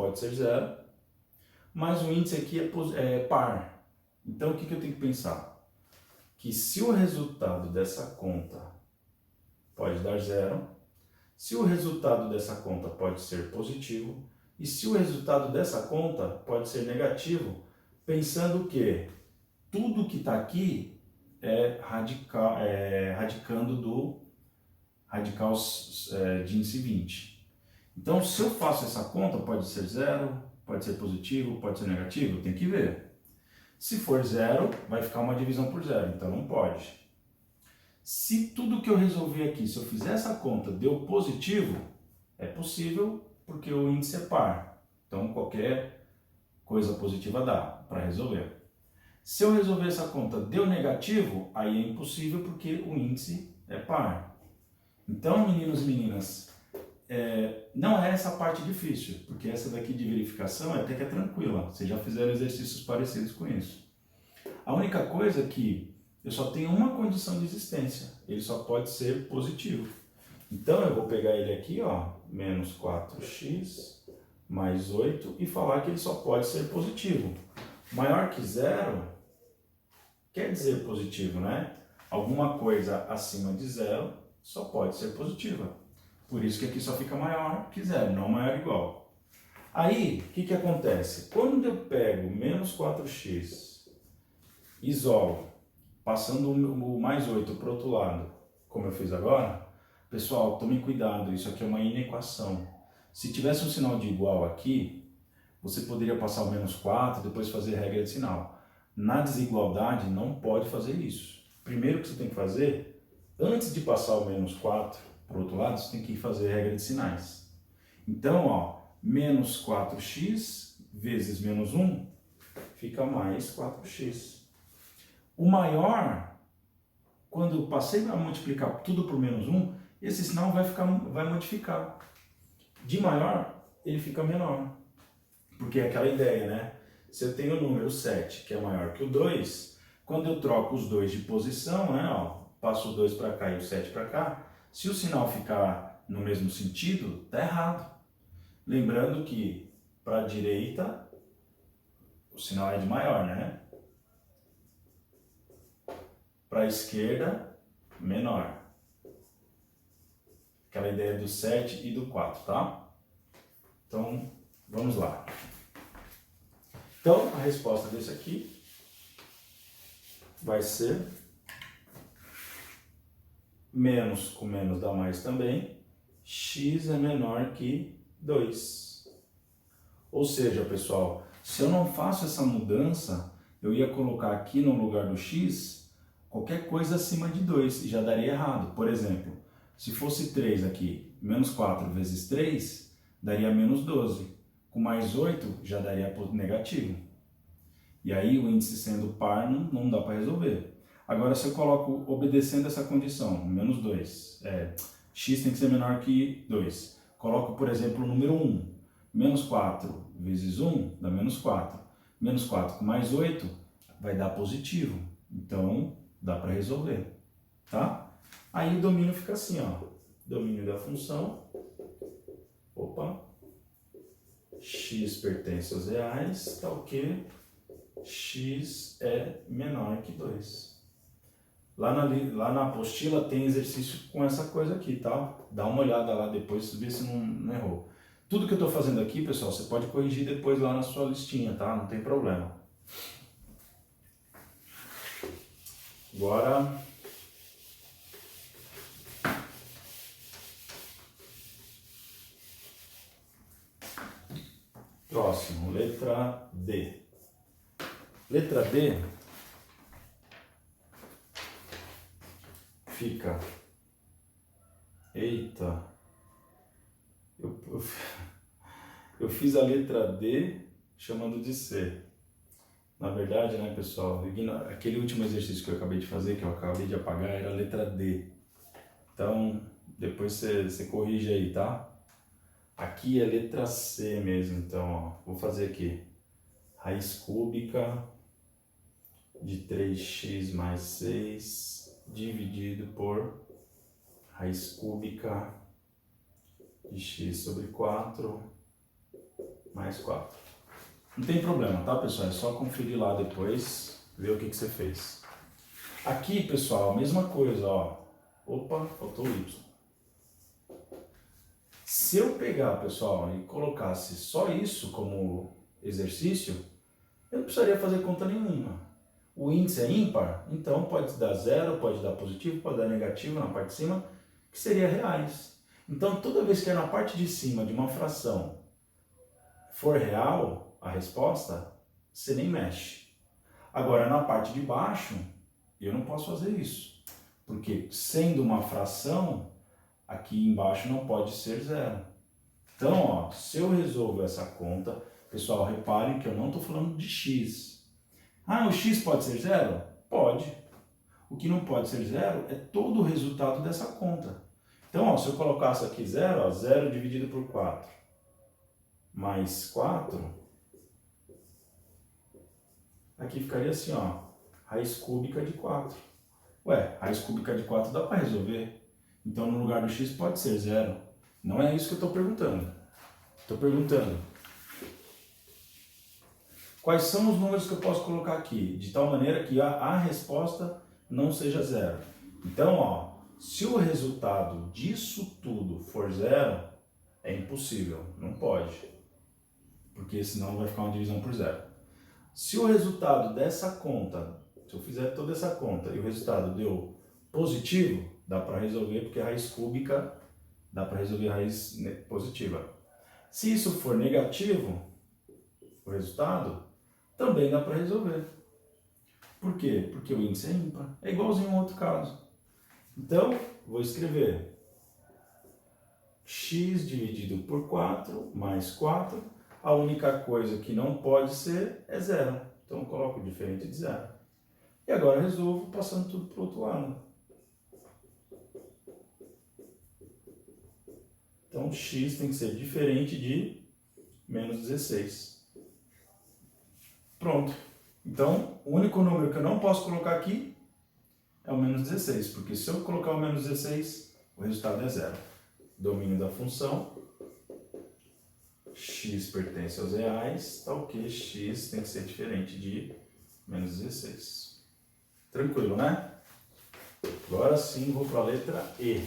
pode ser zero, mas o índice aqui é par. Então o que eu tenho que pensar? Que se o resultado dessa conta pode dar zero, se o resultado dessa conta pode ser positivo, e se o resultado dessa conta pode ser negativo, pensando que tudo que está aqui é radicando do radical de índice 20. Então, se eu faço essa conta, pode ser zero, pode ser positivo, pode ser negativo, tem que ver. Se for zero, vai ficar uma divisão por zero, então não pode. Se tudo que eu resolvi aqui, se eu fizer essa conta, deu positivo, é possível porque o índice é par. Então, qualquer coisa positiva dá para resolver. Se eu resolver essa conta, deu negativo, aí é impossível porque o índice é par. Então, meninos e meninas, não é essa parte difícil, porque essa daqui de verificação até que é tranquila. Vocês já fizeram exercícios parecidos com isso. A única coisa é que eu só tenho uma condição de existência, ele só pode ser positivo. Então eu vou pegar ele aqui, ó, menos 4x mais 8 e falar que ele só pode ser positivo. Maior que zero quer dizer positivo, né? Alguma coisa acima de zero só pode ser positiva. Por isso que aqui só fica maior que zero, não maior ou igual. Aí, o que acontece? Quando eu pego menos 4x, isolo, passando o mais 8 para o outro lado, como eu fiz agora, pessoal, tome cuidado, isso aqui é uma inequação. Se tivesse um sinal de igual aqui, você poderia passar o menos 4 e depois fazer regra de sinal. Na desigualdade, não pode fazer isso. Primeiro que você tem que fazer, antes de passar o menos 4 para o outro lado, você tem que fazer regra de sinais. Então, ó, menos 4x vezes menos 1 fica mais 4x. O maior, quando eu passei a multiplicar tudo por menos 1, esse sinal vai modificar. De maior, ele fica menor. Porque é aquela ideia, né? Se eu tenho o número 7, que é maior que o 2, quando eu troco os dois de posição, né, ó, passo o 2 para cá e o 7 para cá, se o sinal ficar no mesmo sentido, tá errado. Lembrando que para a direita, o sinal é de maior, né? Para a esquerda, menor. Aquela ideia do 7 e do 4, tá? Então, vamos lá. Então, a resposta desse aqui vai ser menos com menos dá mais também, x é menor que 2. Ou seja, pessoal, se eu não faço essa mudança, eu ia colocar aqui no lugar do x qualquer coisa acima de 2 e já daria errado. Por exemplo, se fosse 3 aqui, menos 4 vezes 3, daria menos 12. Com mais 8, já daria negativo. E aí, o índice sendo par, não dá para resolver. Agora, se eu coloco, obedecendo essa condição, menos 2, x tem que ser menor que 2. Coloco, por exemplo, o número 1. Menos 4 vezes 1 dá menos 4. Menos 4 com mais 8 vai dar positivo. Então, dá para resolver, tá? Aí o domínio fica assim, ó. Domínio da função. Opa. X pertence aos reais, tá ok? X é menor que 2. Lá na apostila tem exercício com essa coisa aqui, tá? Dá uma olhada lá depois, vê se não errou. Tudo que eu estou fazendo aqui, pessoal, você pode corrigir depois lá na sua listinha, tá? Não tem problema. Agora, próximo, letra D. Letra D fica... Eita! Eu fiz a letra D chamando de C. Na verdade, né, pessoal, aquele último exercício que eu acabei de fazer, que eu acabei de apagar, era a letra D. Então, depois você corrige aí, tá? Aqui é letra C mesmo, então, ó, vou fazer aqui. Raiz cúbica de 3x mais 6 dividido por raiz cúbica de x sobre 4 mais 4. Não tem problema, tá, pessoal? É só conferir lá depois, ver o que você fez. Aqui, pessoal, a mesma coisa, ó. Opa, faltou o Y. Se eu pegar, pessoal, e colocasse só isso como exercício, eu não precisaria fazer conta nenhuma. O índice é ímpar, então pode dar 0, pode dar positivo, pode dar negativo na parte de cima, que seria reais. Então, toda vez que é na parte de cima de uma fração for real, a resposta, você nem mexe. Agora, na parte de baixo, eu não posso fazer isso, porque sendo uma fração, aqui embaixo não pode ser 0. Então, ó, se eu resolvo essa conta, pessoal, reparem que eu não estou falando de x. Ah, o x pode ser 0? Pode. O que não pode ser 0 é todo o resultado dessa conta. Então, ó, se eu colocasse aqui 0, ó, 0 dividido por 4, mais 4, aqui ficaria assim, ó, raiz cúbica de 4. Ué, raiz cúbica de 4 dá para resolver. Então, no lugar do x pode ser 0. Não é isso que eu estou perguntando. Estou perguntando quais são os números que eu posso colocar aqui, de tal maneira que a resposta não seja 0. Então, ó, se o resultado disso tudo for 0, é impossível, não pode. Porque senão vai ficar uma divisão por 0. Se o resultado dessa conta, se eu fizer toda essa conta e o resultado deu positivo, dá para resolver, porque a raiz cúbica dá para resolver a raiz positiva. Se isso for negativo, o resultado, também dá para resolver. Por quê? Porque o índice é ímpar. É igualzinho ao outro caso. Então, vou escrever x dividido por 4 mais 4. A única coisa que não pode ser é 0. Então, eu coloco diferente de 0. E agora resolvo passando tudo para o outro lado. Então, x tem que ser diferente de menos 16. Pronto. Então, o único número que eu não posso colocar aqui é o menos 16, porque se eu colocar o menos 16, o resultado é 0. Domínio da função, x pertence aos reais, tal que x tem que ser diferente de menos 16. Tranquilo, né? Agora sim, vou para a letra E.